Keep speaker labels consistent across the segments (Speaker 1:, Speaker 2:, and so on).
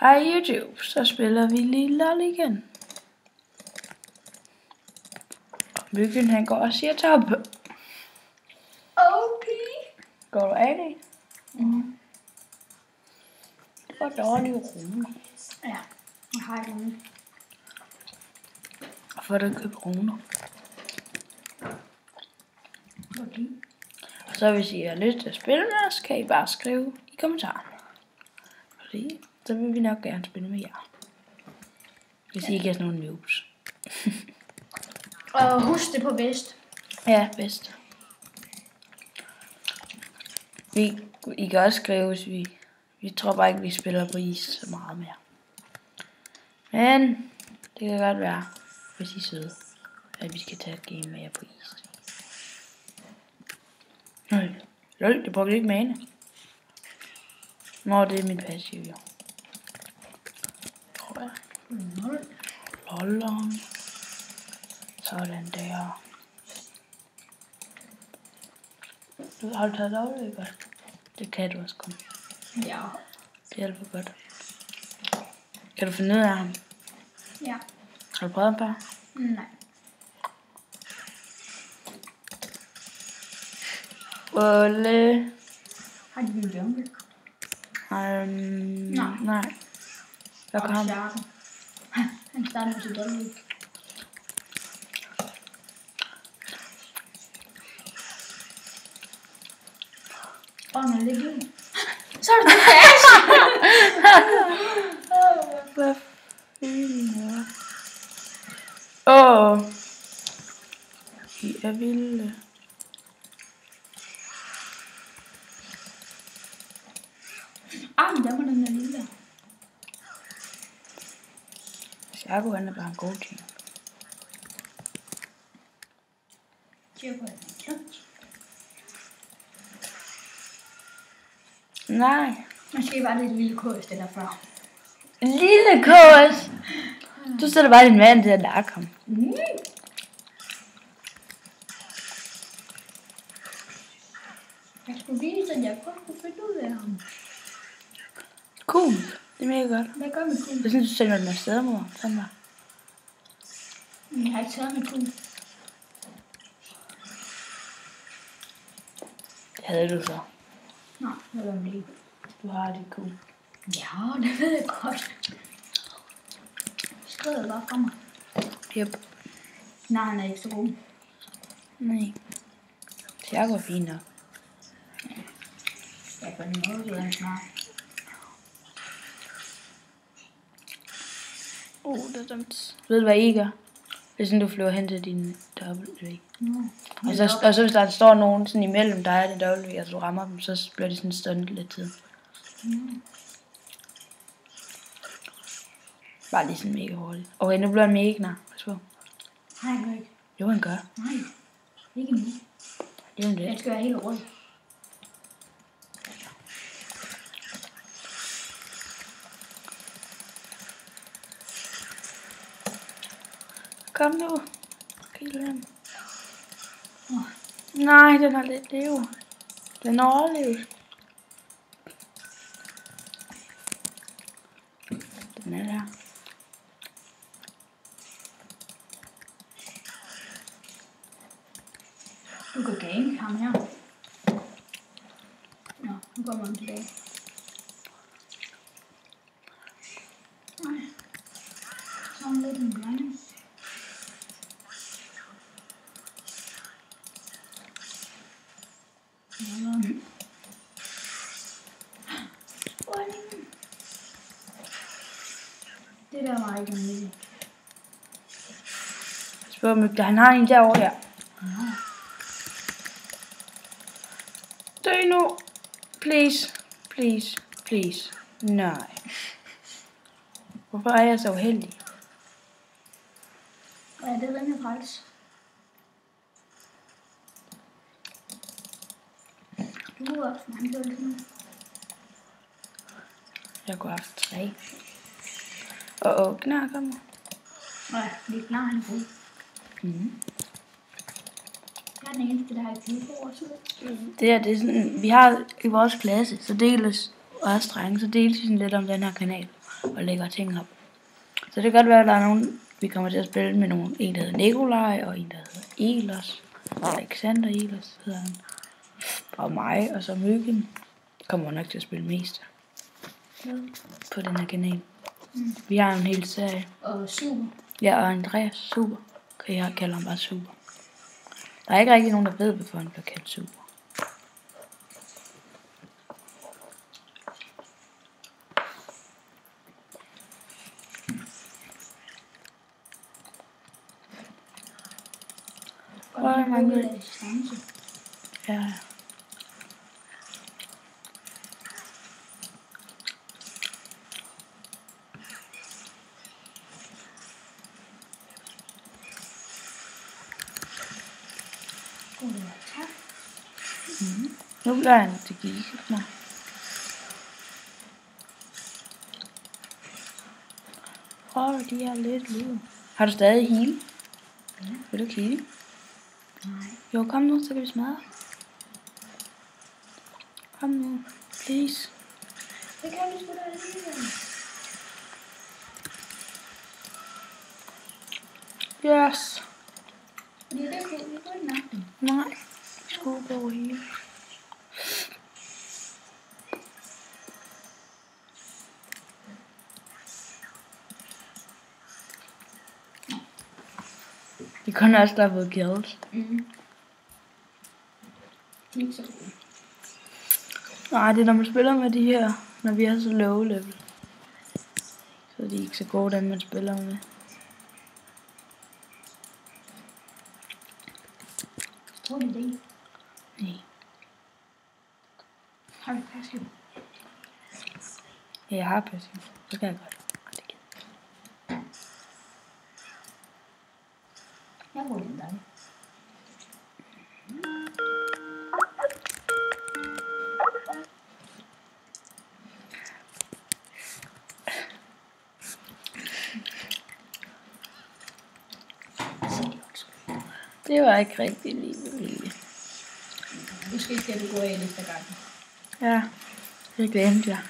Speaker 1: Hej YouTube, så spiller vi lige LOL igen. Og Myggen han går og siger top.
Speaker 2: Okay.
Speaker 1: Går du af det? Det var dårlige runer.
Speaker 2: Ja, jeg har ikke nogen.
Speaker 1: Hvorfor har du købt runer?
Speaker 2: Okay.
Speaker 1: Og så hvis I har lyst til at spille med os, kan I bare skrive i kommentarerne. Fordi så vil vi nok gerne spille med jer. Hvis I ikke er sådan nogle noobs.
Speaker 2: Og husk det på vest.
Speaker 1: Ja, bedst. I kan også skrive, hvis vi tror bare ikke, vi spiller på is så meget mere. Men det kan godt være, hvis I er søde, at vi skal tage et game mere på is. Lol, det brugte ikke mana. Nå, det er mit passiv, jo. Tror jeg. Lol. Sådan der. Du har taget dårligt godt. Det kan du også komme.
Speaker 2: Ja.
Speaker 1: Det er alt for godt. Kan du finde ud af ham?
Speaker 2: Ja.
Speaker 1: Har du prøvet ham bare?
Speaker 2: Nej.
Speaker 1: Olle.
Speaker 2: Har de en jungle?
Speaker 1: Nej. Hvad kom ham?
Speaker 2: Han starter med sit jungle. Han er lidt ud. Så er det fast!
Speaker 1: Hvad fanden? Åh. I er vilde.
Speaker 2: Men der var den der lille.
Speaker 1: Shaco, han er bare en god ting. Nej.
Speaker 2: Måske var det et lille kurs, det derfra.
Speaker 1: Lille kurs. Du sætter bare din mand til at nakke ham.
Speaker 2: Jeg skulle vise, at jeg godt kunne finde ud af ham.
Speaker 1: Cool. Det er mega godt.
Speaker 2: Hvad gør med kun?
Speaker 1: Jeg synes, du sender den afsted, mor. Sådan der.
Speaker 2: Jeg har ikke taget med kun.
Speaker 1: Det havde du så.
Speaker 2: Nej, det var det ikke.
Speaker 1: Du har det cool.
Speaker 2: Ja, det ved jeg godt. Skrider bare fra mig.
Speaker 1: Yep.
Speaker 2: Nej, han er ikke så god.
Speaker 1: Nej. Shaco er fint nok.
Speaker 2: Jeg kan noget ud af en snart.
Speaker 1: Det er dumt. Ved du, hvad I gør? Det er sådan, du flyver hen til din W. Og så hvis der står nogen sådan imellem dig og din W, og du rammer dem, så bliver de sådan stundet lidt tid. Bare lige sådan mega hurtigt. Okay, nu bliver han mega knar. Pas på.
Speaker 2: Nej, han gør ikke.
Speaker 1: Jo, han gør.
Speaker 2: Nej, ikke nu.
Speaker 1: Det er jo det.
Speaker 2: Jeg skal være helt rolig.
Speaker 1: Kom nu. Kill ham. Nej, den har lidt liv. Den har overlevet. Den er der.
Speaker 2: Du kan gange ham her. Nå, nu kommer han tilbage. Nej. Så er han lidt en blanding. Det der var ikke en lille.
Speaker 1: Spørg mig, han har en derovre der. Dø nu. Please. Please. Please. Nej. Hvorfor er jeg så uheldig?
Speaker 2: Ja, det er rimelig træls. Du har også mange dårlige nu.
Speaker 1: Jeg kunne have haft 3. Gnar kommer.
Speaker 2: Nej, det er klar, han er god. Jeg er den eneste, der har et tid på vores ud.
Speaker 1: Det er sådan, vi har i vores klasse, så deles os drenge, så deles vi sådan lidt om den her kanal. og lægger ting op. Så det kan godt være, at der er nogen, vi kommer til at spille med nogen. En, der hedder Nikolaj, og en, der hedder Ehlers. Alexander Ehlers hedder han. Og mig, og så Myggen kommer nok til at spille mest på den her kanal. Vi har en hel serie.
Speaker 2: Og Super.
Speaker 1: Ja, og Andreas Super. Okay, jeg kalder ham bare Super. Der er ikke rigtig nogen, der ved, hvorfor han bliver kaldt Super.
Speaker 2: Og det mangler distance.
Speaker 1: Ja. Nu bliver han til gissel. De er lidt liv. Har du stadig heal?
Speaker 2: Ja.
Speaker 1: Vil du ikke heal?
Speaker 2: Nej.
Speaker 1: Jo, kom nu, så kan vi smadre. Kom nu, please.
Speaker 2: Det kan vi sgu da alligevel.
Speaker 1: Yes.
Speaker 2: Fordi det kunne vi godt nok det.
Speaker 1: Nej, vi skulle gå heal. Vi kunne også have fået kills.
Speaker 2: Ikke så godt.
Speaker 1: Nej, det er når man spiller med de her, når vi er så low level. Så er de ikke så gode, dem man spiller med.
Speaker 2: Tror du det?
Speaker 1: Nej.
Speaker 2: Har du passiv?
Speaker 1: Ja, jeg har passiv. Så kan jeg godt.
Speaker 2: Jeg bruger den dig.
Speaker 1: Det var ikke rigtig lige med vilje.
Speaker 2: Måske skal du gå af næste gang.
Speaker 1: Ja, det glemte jeg.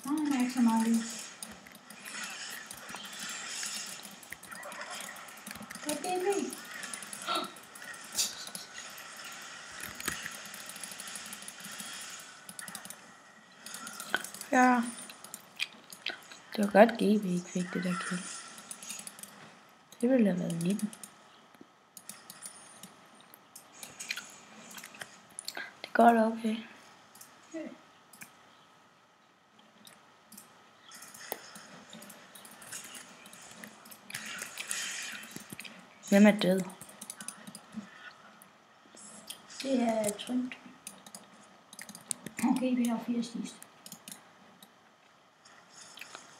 Speaker 2: Nej, der er ikke så meget liv. Hvad er det?
Speaker 1: Ja. Det var godt GB ikke fik det der kill. Det ville have været 19. Det går da okay. Hvem er død?
Speaker 2: Det er trymt. Okay, vi har 4 sidst.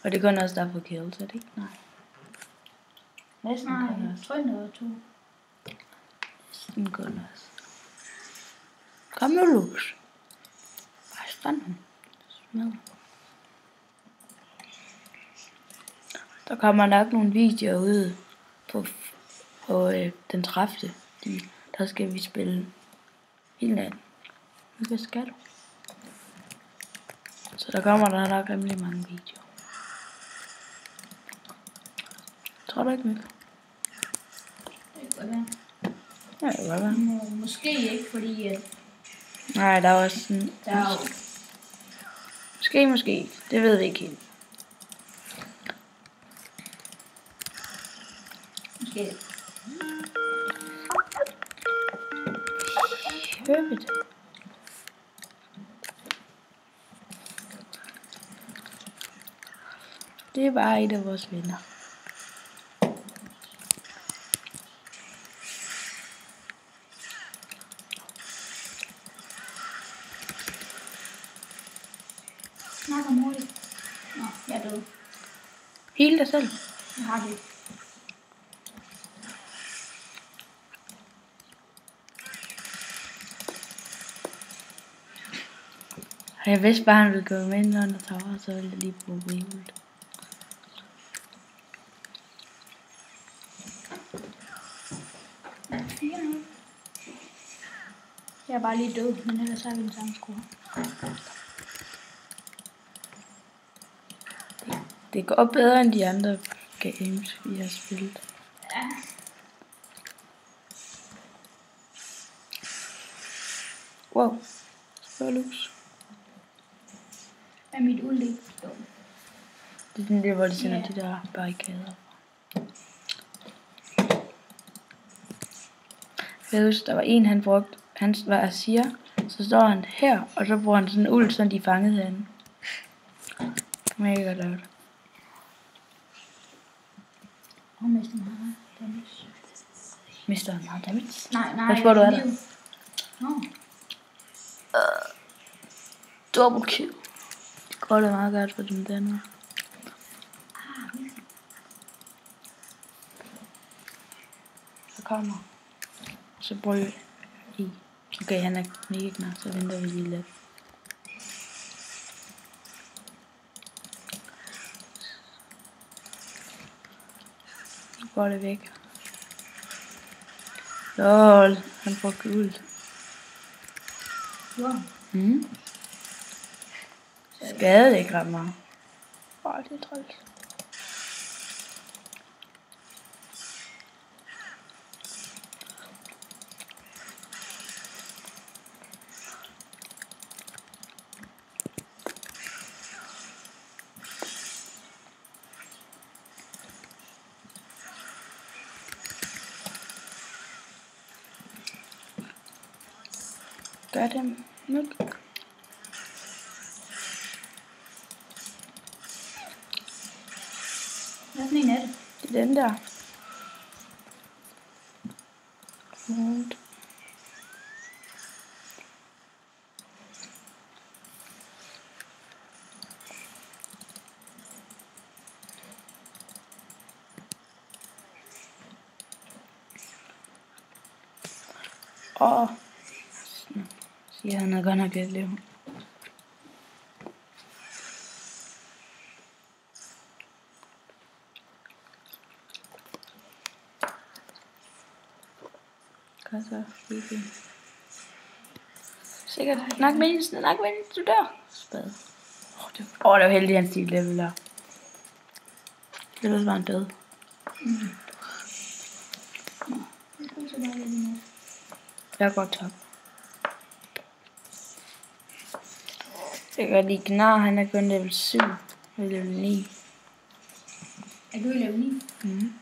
Speaker 1: Og det kun også der på kills, er det ikke? Nej. Næsten kun
Speaker 2: Nej,
Speaker 1: også.
Speaker 2: trymt og 2.
Speaker 1: Næsten kun også. Kom nu, Lux. Bare stand ham. Smad. Der kommer nok nogle videoer ud på den 30. Der skal vi spille hele dagen. Hvad skal du? Så der kommer der nok rimelig mange videoer. Tror du ikke, Mikkel?
Speaker 2: Det kan godt være.
Speaker 1: Ja, det kan godt være.
Speaker 2: Måske ikke, fordi at
Speaker 1: Nej, der er også sådan...
Speaker 2: der er jo...
Speaker 1: Måske ikke. Det ved vi ikke helt.
Speaker 2: Måske.
Speaker 1: Høvet. Det er bare et af vores venner.
Speaker 2: Snak om hurtigt. Nå, jeg er død.
Speaker 1: Hele dig selv.
Speaker 2: Jeg har det.
Speaker 1: Jeg vidste bare, at han ville gå med ind under tower, så ville jeg lige bruge revolt.
Speaker 2: 4-0. Jeg er bare lige død, men ellers har vi den samme score.
Speaker 1: Det går bedre end de andre games, vi har spillet.
Speaker 2: Ja.
Speaker 1: Wow. Spørlus.
Speaker 2: Hvad er mit uld ikke? Jo.
Speaker 1: Det er den der, hvor de sender
Speaker 2: Ja.
Speaker 1: de der barrikader. Jeg husker, der var en, han brugte, han var Asir, så står han her, og så bruger han sådan en uld, så de fangede han. Mega godt lavet.
Speaker 2: Og mister meget damage.
Speaker 1: Mister han meget damage?
Speaker 2: Nej.
Speaker 1: Hvad tror du er der?
Speaker 2: liv. Nå.
Speaker 1: Double kill. Det går da meget godt for dem der nu. Så kommer. Så bruger vi. Okay, han er mega knar, så venter vi lige lidt. Så går det væk. Lol, han brugte uld.
Speaker 2: Wow.
Speaker 1: Skadede ikke ret meget. Det er træls. Gør dem nu.
Speaker 2: Hvad for en er det?
Speaker 1: Det er den der. Rundt. Siger han er godt nok lidt liv. Godt så, fint. Sikkert. Snak med hende, du dør. Spade. Det var heldig, han stil level der. Ellers var han død. Jeg er godt top. Jeg kan lige Gnar, han er kun level 7. Eller level 9.
Speaker 2: Er du i level 9?
Speaker 1: Mhm.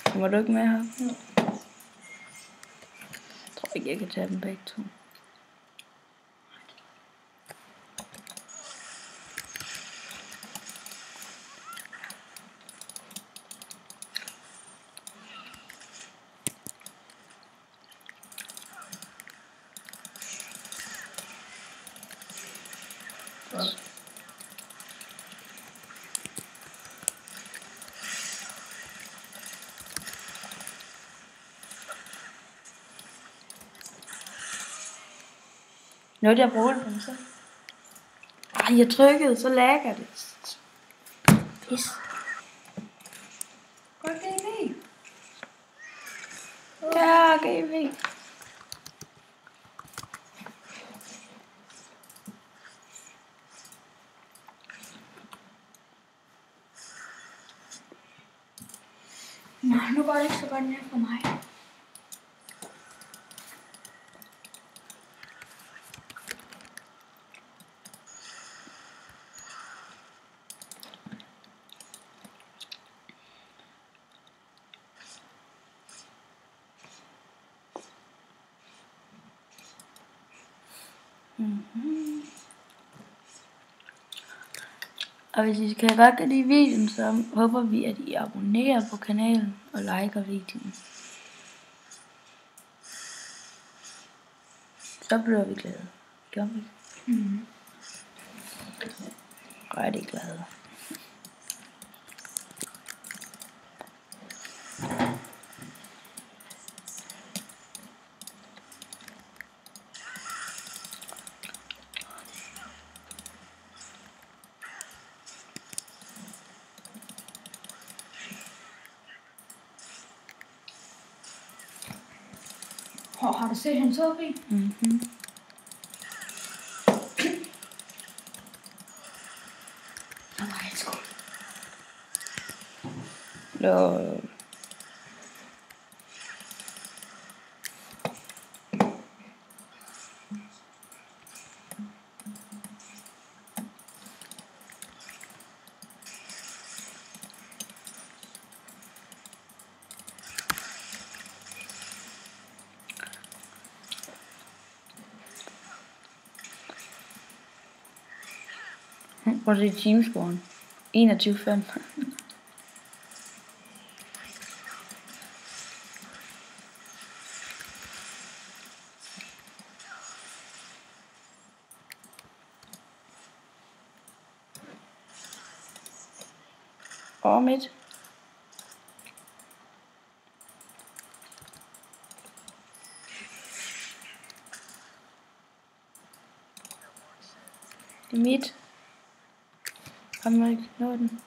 Speaker 1: Kommer du ikke med her?
Speaker 2: Jo.
Speaker 1: Jeg tror ikke, jeg kan tage dem begge to. Nåede jeg at bruge den så? Ej, jeg trykkede, så lagger det. Pis.
Speaker 2: Godt GV.
Speaker 1: Ja, GV.
Speaker 2: Nej, nu går det ikke så godt mere for mig.
Speaker 1: Og hvis I kan godt lide videoen, så håber vi, at I abonnerer på kanalen og liker videoen. Så bliver vi glade. Gør vi? Rigtig glade.
Speaker 2: Har du set hans HP?
Speaker 1: Mhm.
Speaker 2: Nej, skål.
Speaker 1: Lol. Hvor er det teamscoren? 21-5. Og midt. Det er midt. Kan man ikke nå den?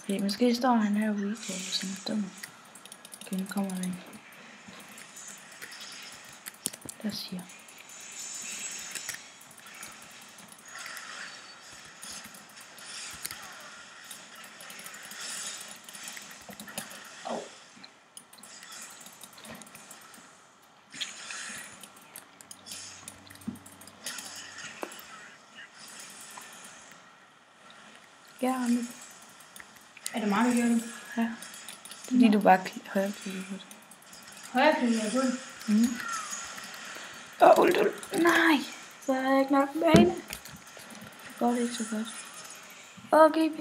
Speaker 1: Okay, måske står han her ude på sådan en dum. Okay, nu kommer den. Der siger. Ja, nu.
Speaker 2: Er det mig, der gør det?
Speaker 1: Ja. Det er fordi du bare højreklikker på det.
Speaker 2: Højreklikker på det?
Speaker 1: Nej, så har jeg ikke nok bane. Det går ikke så godt. GB.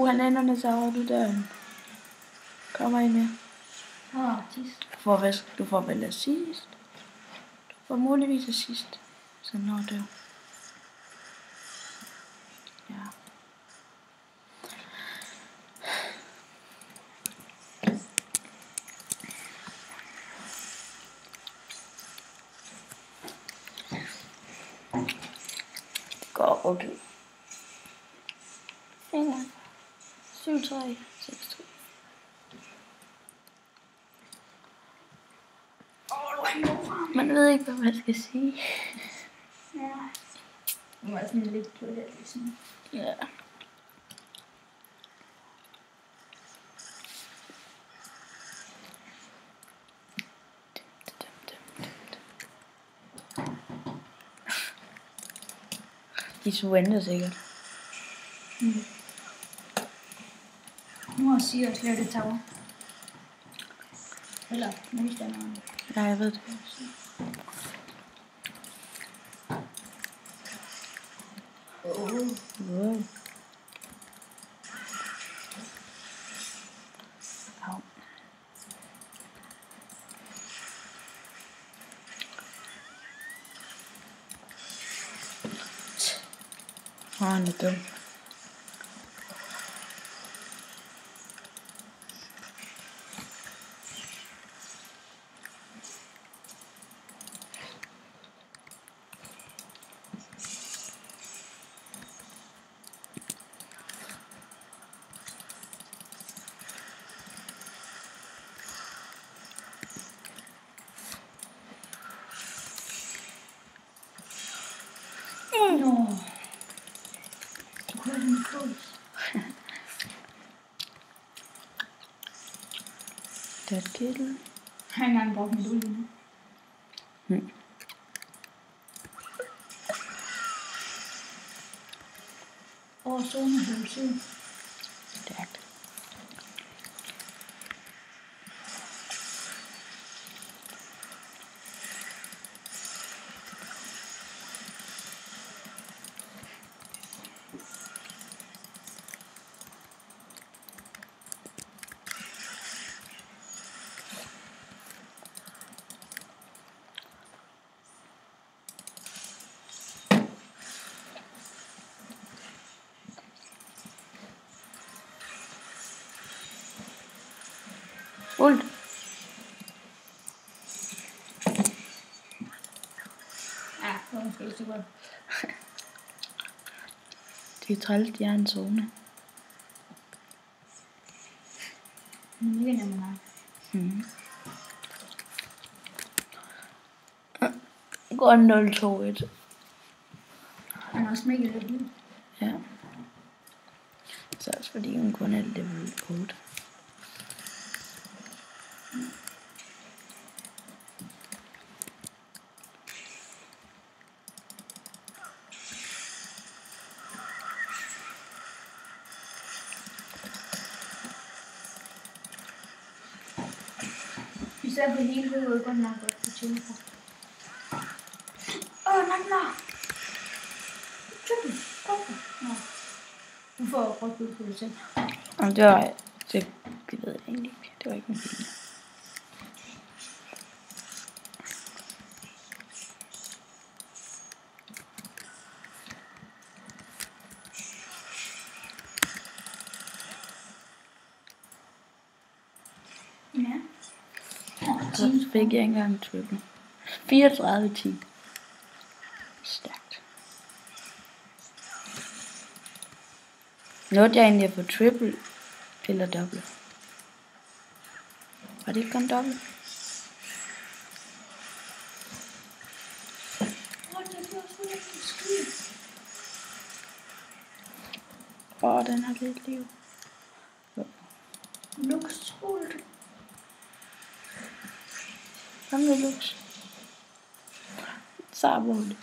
Speaker 1: Han ender så over du døren. Kommer ind med.
Speaker 2: Tis.
Speaker 1: Du får vel assist. Du får muligvis assist. Så når du. Ja. Det går okay. 7, 3, 6, 3. Man ved ikke, hvad man skal sige.
Speaker 2: Ja. Nu er sådan lidt på det, ligesom.
Speaker 1: Ja. De surrender sikkert.
Speaker 2: Nu har Sirius lavet et tower. Eller modstanderen.
Speaker 1: Ja, jeg ved det. Wow. Au. Han er dum.
Speaker 2: Nå. Du kunne have den close.
Speaker 1: Dead kittle.
Speaker 2: Jeg har ikke engang brugt mit olie nu. Zone hul 7.
Speaker 1: Stærkt. Ult. Det er træls, de er en zone.
Speaker 2: Mega nemmere.
Speaker 1: Går 0-2-1.
Speaker 2: Han er også mega lidt.
Speaker 1: Ja. Så også fordi hun kun er level 8.
Speaker 2: Især på hele hovedet, godt nok godt for tjene på. Nej. Triple. Nå. Du får godt ud på det selv.
Speaker 1: Og det var... Det ved jeg egentlig ikke. Det var ikke en bil.
Speaker 2: Ja.
Speaker 1: Så fik jeg ikke engang en triple. 34-10. Stærkt. Nåede jeg egentlig at få triple eller dobbelt? Var det ikke kun dobbelt? Den har lidt liv.
Speaker 2: Lux ult.
Speaker 1: Kom med Lux. Så alvorligt.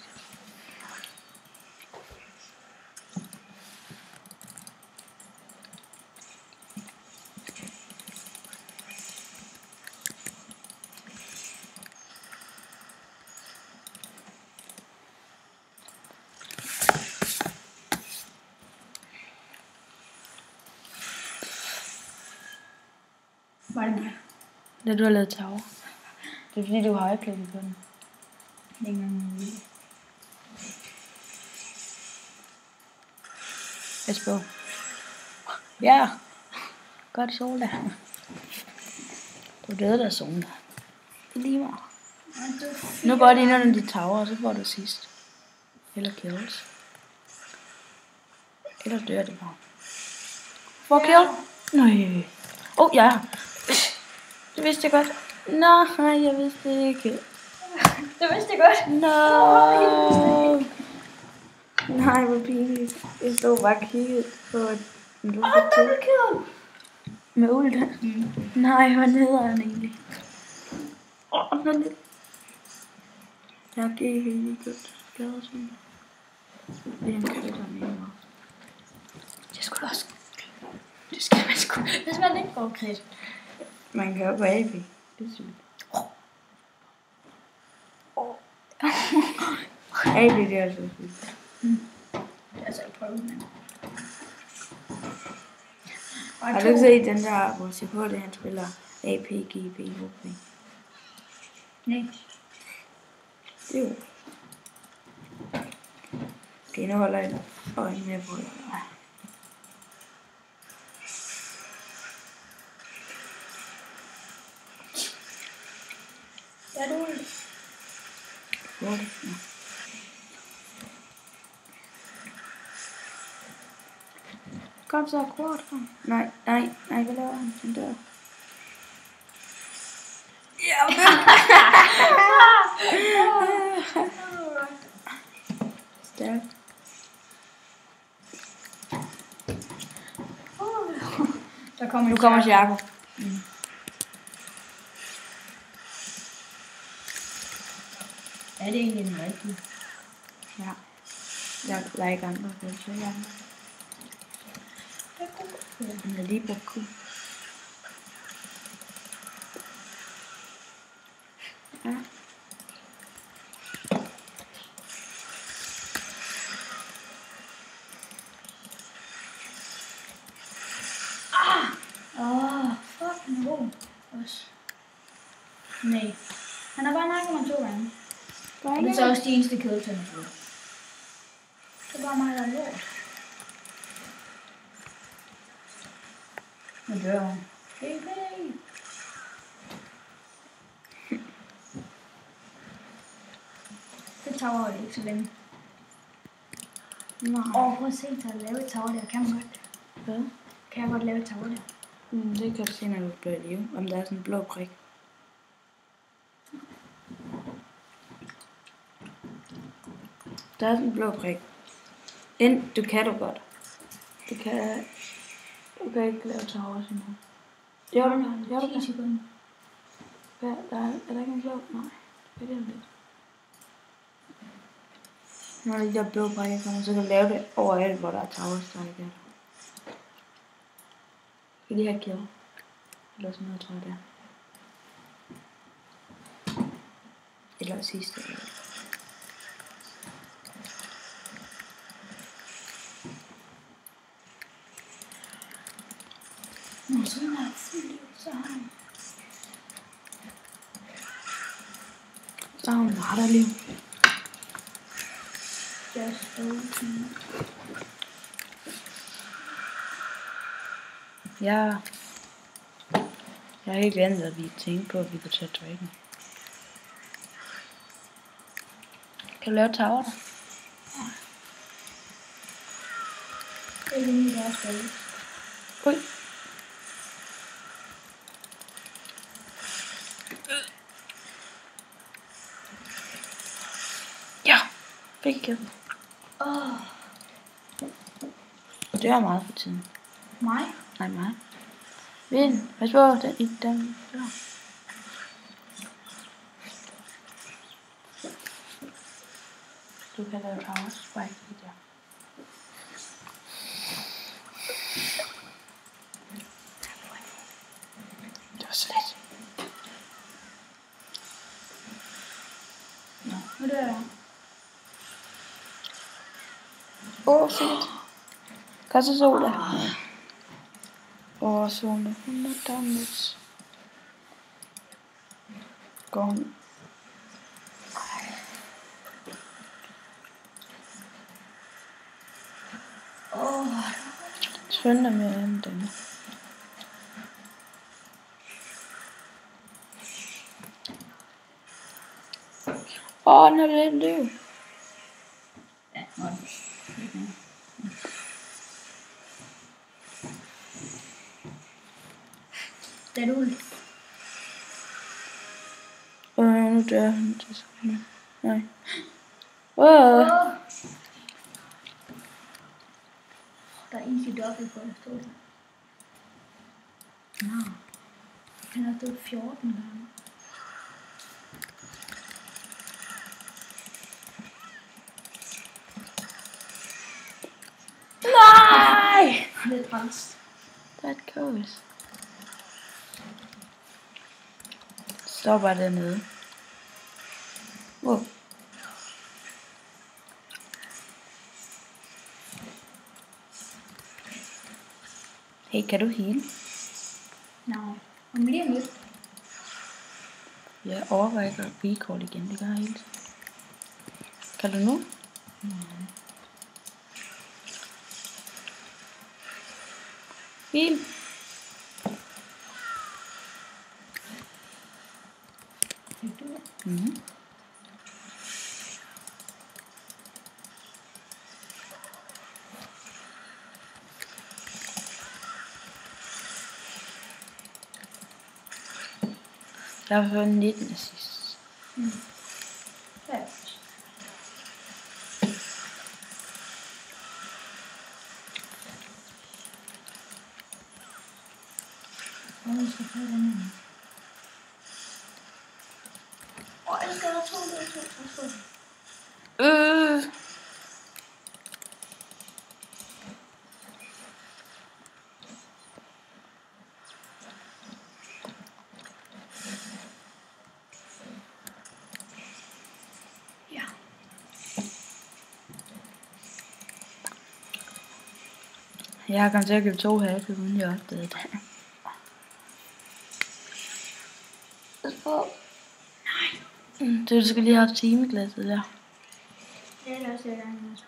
Speaker 2: Var det mig?
Speaker 1: Da du har lavet tower. Det er fordi du har højklikket på den.
Speaker 2: Det er ikke engang muligt.
Speaker 1: Pas på. Ja. Godt sol der. Du døde der zone. Det er lige meget. Nu går det ind under de tower, og så får du sidst. Eller kills. Eller dør det bare. For kill. Nej. Ja. Det vidste jeg godt. Nej, jeg vidste det ikke.
Speaker 2: Det vidste jeg godt.
Speaker 1: No. Nej, hvor pinligt. Jeg stod bare og kiggede på, at du var
Speaker 2: double kill.
Speaker 1: med ult. Nej, hvad hedder han egentlig? Den er lidt... Jeg gik helt godt. Skader sådan. Det er en kætter med mig. Det skulle også... Det skal man sgu...
Speaker 2: Hvis man ikke får krit.
Speaker 1: Man kan jo på AB. Det er sygt. AB, det er altså sygt.
Speaker 2: Det er altså ikke prøvet, men...
Speaker 1: Har du ikke set den der, hvor CP det han spiller AP, GB, OP?
Speaker 2: Nej.
Speaker 1: Det er jo. Okay, nu holder jeg øjnene med på det.
Speaker 2: Ja, du er
Speaker 1: Hvor er det? Ja. Kom så, kort. Nej, hvad laver han? Han dør. Ja, stærkt.
Speaker 2: Der kommer
Speaker 1: Nu kommer Jacob.
Speaker 2: Er det egentlig den rigtige?
Speaker 1: Ja. Der er ikke andre, der så jeg. Han er lige brugt Q. Ja.
Speaker 2: Fuck no. Også. Nej. Han har bare nakket mig 2 gange. Og det er så også de eneste kills, han har fået. Det er bare mig, der er lort. Nu dør hun. Hey. Det tager ikke så længe.
Speaker 1: Nej.
Speaker 2: Prøv at se, så lave et tower der. Kan man godt?
Speaker 1: Hvad?
Speaker 2: Kan jeg godt lave et tower der?
Speaker 1: Det kan du se, når du bliver i live. Om der er sådan en blå prik. Der er sådan en blå prik. Du kan du godt. Du kan ikke lave tower sådan her. Jo, du kan.
Speaker 2: 10 sekunder.
Speaker 1: Ja, er der ikke en blå? Nej, det er det lidt. Når de der blå prikker kommer, så kan du lave det overalt, hvor der er towers, der ikke er der. Skal lige have kill. Eller sådan noget, tror jeg det er. Eller sidste.
Speaker 2: Nå, sådan er det. Så har han.
Speaker 1: Så har hun liv.
Speaker 2: Just open.
Speaker 1: Ja. Jeg har helt glemt, at vi tænkte på, at vi kunne tage Draken. Kan du lave tower der?
Speaker 2: Det er lige der spil.
Speaker 1: Ui. Ja, fik jeg. Det er meget for tiden.
Speaker 2: Mig?
Speaker 1: Nej, mig. Vind, pas på, den der. Du kan lave tower spike lige der. Det var slet.
Speaker 2: Nu dør jeg.
Speaker 1: Fedt. Kom så sola. Sola. 100 damage. Går hun. Skynd dig med end denne. Den har lidt liv.
Speaker 2: Ja, nå. Det er du.
Speaker 1: Nu dør han til sådan. Nej. Wow.
Speaker 2: Der er easy dobbelt på, der står der. Nå. Han har stået 14 gange.
Speaker 1: Nej!
Speaker 2: Det er træls.
Speaker 1: That goes. Står bare dernede. Wow. Hey, kan du heal?
Speaker 2: Nej. Om lige om lidt.
Speaker 1: Jeg overvejer at recall igen, det gør jeg hele tiden. Kan du nu? Heal.
Speaker 2: Fik du det?
Speaker 1: Mhm. Jeg har fået 19 assist.
Speaker 2: Ja. Jeg skal få den her. Jeg skal have to. Ja.
Speaker 1: Jeg har kommet til at købe 2 hatte, uden jeg opdagede det. Nej. Du skal lige have timeglasset der.
Speaker 2: Det er også jeg gerne med at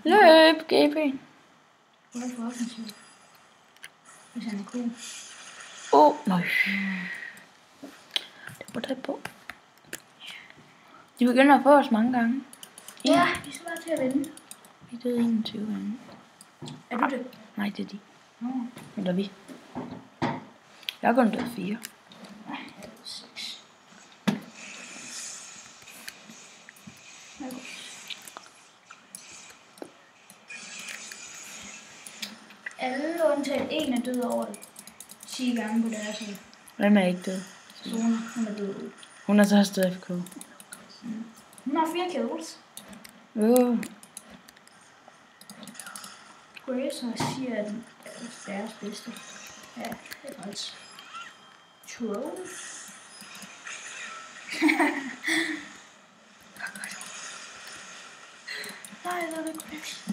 Speaker 1: Løb, GB.
Speaker 2: Hvor er det for offensiv? Hvis han er cool.
Speaker 1: Nej. Det var tæt på. De begynder at få os mange gange.
Speaker 2: Ja, vi skal bare til at vinde.
Speaker 1: Vi døde 21 gange.
Speaker 2: Er du det?
Speaker 1: Nej, det er de.
Speaker 2: Nå.
Speaker 1: Eller vi. Jeg har kun død 4.
Speaker 2: Nej, 6. Alle undtaget en er død over 10 gange på deres side.
Speaker 1: Hvem er ikke død?
Speaker 2: Zona, hun er død.
Speaker 1: Hun er så stadig FK.
Speaker 2: Hun har 4 kills. Grace har siger, at den er deres bedste. Ja, det er faktisk. Troll. Nej, det er det Grace.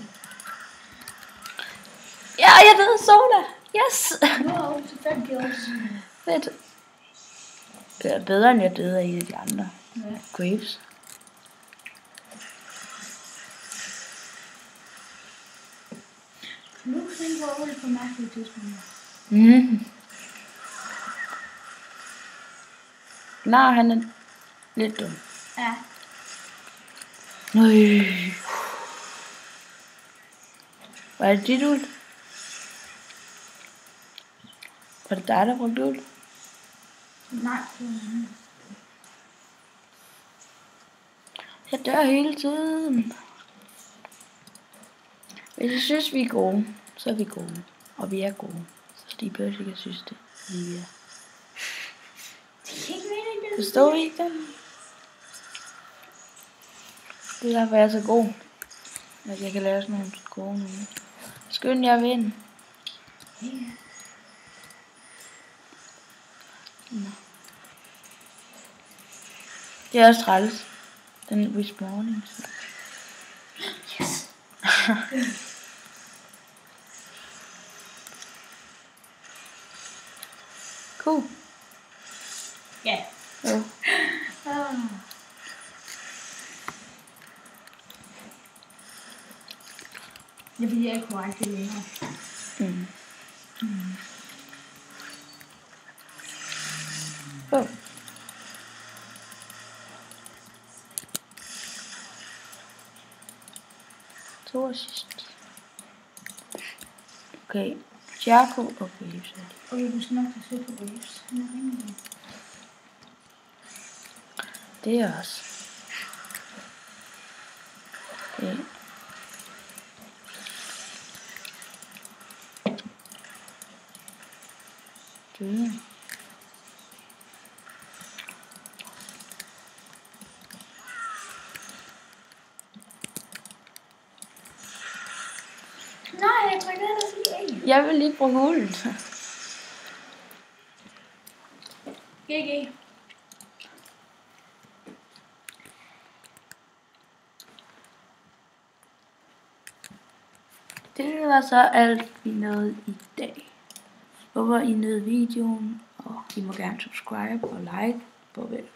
Speaker 1: Ja, jeg døde Zona. Yes!
Speaker 2: Wow, så 5 kills.
Speaker 1: Fedt. Det er bedre, end jeg døde af en af de andre.
Speaker 2: Ja.
Speaker 1: Graves.
Speaker 2: Nu tænker jeg over det på mærkelige tidspunkter.
Speaker 1: Nej, han er lidt dum.
Speaker 2: Ja.
Speaker 1: Nøj. Var det dit ult? Var det dig, der brugte ult?
Speaker 2: Nej.
Speaker 1: Jeg dør hele tiden. Hvis I synes, vi er gode, så er vi gode. Og vi er gode. Så de behøver ikke at synes det. Vi er.
Speaker 2: Det er ikke meningen, det
Speaker 1: Forstår I ikke den? Det er derfor, jeg er så god. At jeg kan lave sådan nogle gode nogle. Skynd jer at vinde.
Speaker 2: Ja.
Speaker 1: Nå. Det er også træls. Den respawning.
Speaker 2: Yes.
Speaker 1: Cool.
Speaker 2: Ja.
Speaker 1: Jo.
Speaker 2: Det er fordi, jeg ikke korrekt det længere.
Speaker 1: Oh. To assist. Okay. Jaco og Waves.
Speaker 2: Okay, du skal nok tage sødt på Waves. Han er rimelig.
Speaker 1: Det er også. Okay. Det.
Speaker 2: Nej, jeg trykker ellers i.
Speaker 1: Jeg vil lige bruge hullet.
Speaker 2: GG.
Speaker 1: Det var så alt, vi nåede i dag. Håber I nød videoen, og I må gerne subscribe og like. Farvel.